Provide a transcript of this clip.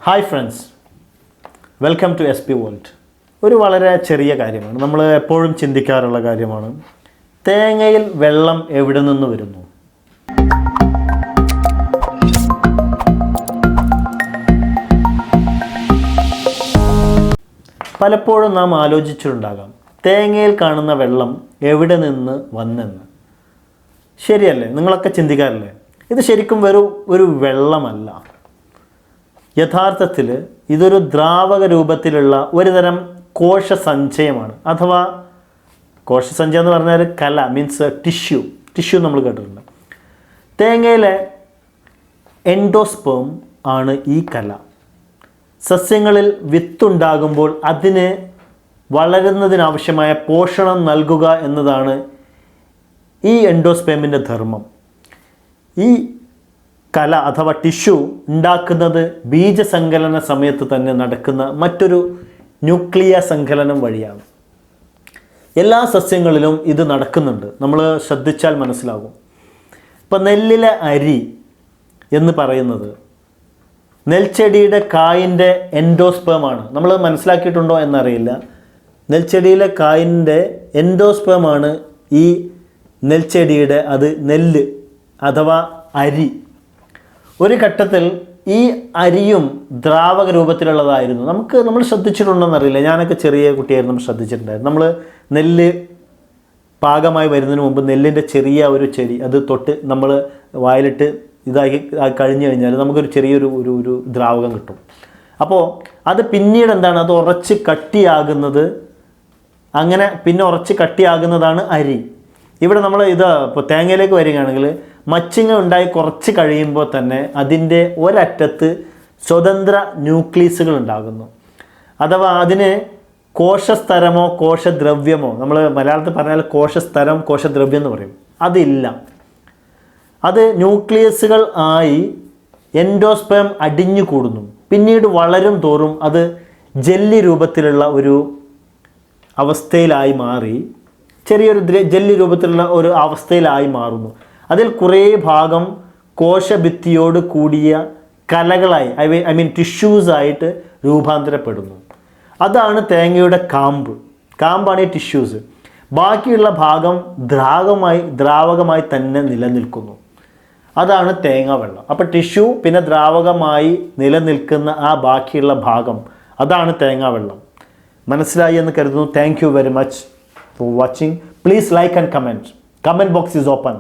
Hi friends, welcome to SP world. ഒരു വളരെ ചെറിയ കാര്യമാണ്, നമ്മൾ എപ്പോഴും ചിന്തിക്കാറുള്ള കാര്യമാണ്. തേങ്ങയിൽ വെള്ളം എവിടെ നിന്ന് വരുന്നു? പലപ്പോഴും നാം ആലോചിച്ചിട്ടുണ്ടാകാം, തേങ്ങയിൽ കാണുന്ന വെള്ളം എവിടെ നിന്ന് വന്നെന്ന്. ശരിയല്ലേ? നിങ്ങളൊക്കെ ചിന്തിക്കാറില്ലേ? ഇത് ശരിക്കും ഒരു വെള്ളമല്ല. യഥാർത്ഥത്തിൽ ഇതൊരു ദ്രാവക രൂപത്തിലുള്ള ഒരുതരം കോശസഞ്ചയമാണ്. അഥവാ കോശസഞ്ചയം എന്ന് പറഞ്ഞാൽ കല, മീൻസ് ടിഷ്യൂ നമ്മൾ കേട്ടിട്ടുണ്ട്. തേങ്ങയിലെ എൻഡോസ്പേം ആണ് ഈ കല. സസ്യങ്ങളിൽ വിത്തുണ്ടാകുമ്പോൾ അതിന് വളരുന്നതിനാവശ്യമായ പോഷണം നൽകുക എന്നതാണ് ഈ എൻഡോസ്പേമിൻ്റെ ധർമ്മം. ഈ കല അഥവാ ടിഷ്യൂ ഉണ്ടാക്കുന്നത് ബീജസങ്കലന സമയത്ത് തന്നെ നടക്കുന്ന മറ്റൊരു ന്യൂക്ലിയ സങ്കലനം വഴിയാണ്. എല്ലാ സസ്യങ്ങളിലും ഇത് നടക്കുന്നുണ്ട്, നമ്മൾ ശ്രദ്ധിച്ചാൽ മനസ്സിലാകും. ഇപ്പം നെല്ലിലെ അരി എന്ന് പറയുന്നത് നെൽച്ചെടിയുടെ കായിൻ്റെ എൻഡോസ്പേമാണ്. നമ്മൾ മനസ്സിലാക്കിയിട്ടുണ്ടോ എന്നറിയില്ല. നെൽച്ചെടിയിലെ കായിൻ്റെ എൻഡോസ്പേമാണ് ഈ നെൽച്ചെടിയുടെ നെല്ല് അഥവാ അരി. ഒരു ഘട്ടത്തിൽ ഈ അരിയും ദ്രാവക രൂപത്തിലുള്ളതായിരുന്നു. നമ്മൾ ശ്രദ്ധിച്ചിട്ടുണ്ടോയെന്നറിയില്ല. ഞാനൊക്കെ ചെറിയ കുട്ടിയായിരുന്നു, നമ്മൾ ശ്രദ്ധിച്ചിട്ടുണ്ടായിരുന്നു. നമ്മൾ നെല്ല് പാകമായി വരുന്നതിന് മുമ്പ് നെല്ലിൻ്റെ ചെറിയ ഒരു ചെടി തൊട്ട് നമ്മൾ വായിലിട്ട് ഇതാക്കി കഴിഞ്ഞു കഴിഞ്ഞാൽ നമുക്കൊരു ചെറിയൊരു ദ്രാവകം കിട്ടും. അപ്പോൾ അത് പിന്നീട് എന്താണ്, അത് ഉറച്ച് കട്ടിയാകുന്നത്. അങ്ങനെ പിന്നെ ഉറച്ച് കട്ടിയാകുന്നതാണ് അരി. ഇവിടെ നമ്മൾ ഇപ്പോൾ തേങ്ങയിലേക്ക് വരികയാണെങ്കിൽ മച്ചിങ്ങ ഉണ്ടായി കുറച്ച് കഴിയുമ്പോൾ തന്നെ അതിൻ്റെ ഒരറ്റത്ത് സ്വതന്ത്ര ന്യൂക്ലിയസുകൾ ഉണ്ടാകുന്നു. അഥവാ അതിന് കോശസ്തരമോ കോശദ്രവ്യമോ, നമ്മൾ മലയാളത്തിൽ പറഞ്ഞാൽ കോശസ്തരം കോശദ്രവ്യം എന്ന് പറയും, അതില്ല. അത് ന്യൂക്ലിയസുകൾ ആയി എൻഡോസ്പേം അടിഞ്ഞു കൂടുന്നു. പിന്നീട് വളരും തോറും അത് ജെല്ലി രൂപത്തിലുള്ള ഒരു അവസ്ഥയിലായി മാറി, ചെറിയൊരു ജെല്ലി രൂപത്തിലുള്ള ഒരു അവസ്ഥയിലായി മാറുന്നു. അതിൽ കുറേ ഭാഗം കോശഭിത്തിയോട് കൂടിയ കലകളായി, ഐ മീൻ ടിഷ്യൂസായിട്ട് രൂപാന്തരപ്പെടുന്നു. അതാണ് തേങ്ങയുടെ കാമ്പാണ് ഈ ടിഷ്യൂസ്. ബാക്കിയുള്ള ഭാഗം ദ്രാവകമായി തന്നെ നിലനിൽക്കുന്നു. അതാണ് തേങ്ങ വെള്ളം. അപ്പോൾ ടിഷ്യൂ പിന്നെ ദ്രാവകമായി നിലനിൽക്കുന്ന ആ ബാക്കിയുള്ള ഭാഗം, അതാണ് തേങ്ങ വെള്ളം. മനസ്സിലായി എന്ന് കരുതുന്നു. Thank you very much for watching. Please like and comment. Comment box is open.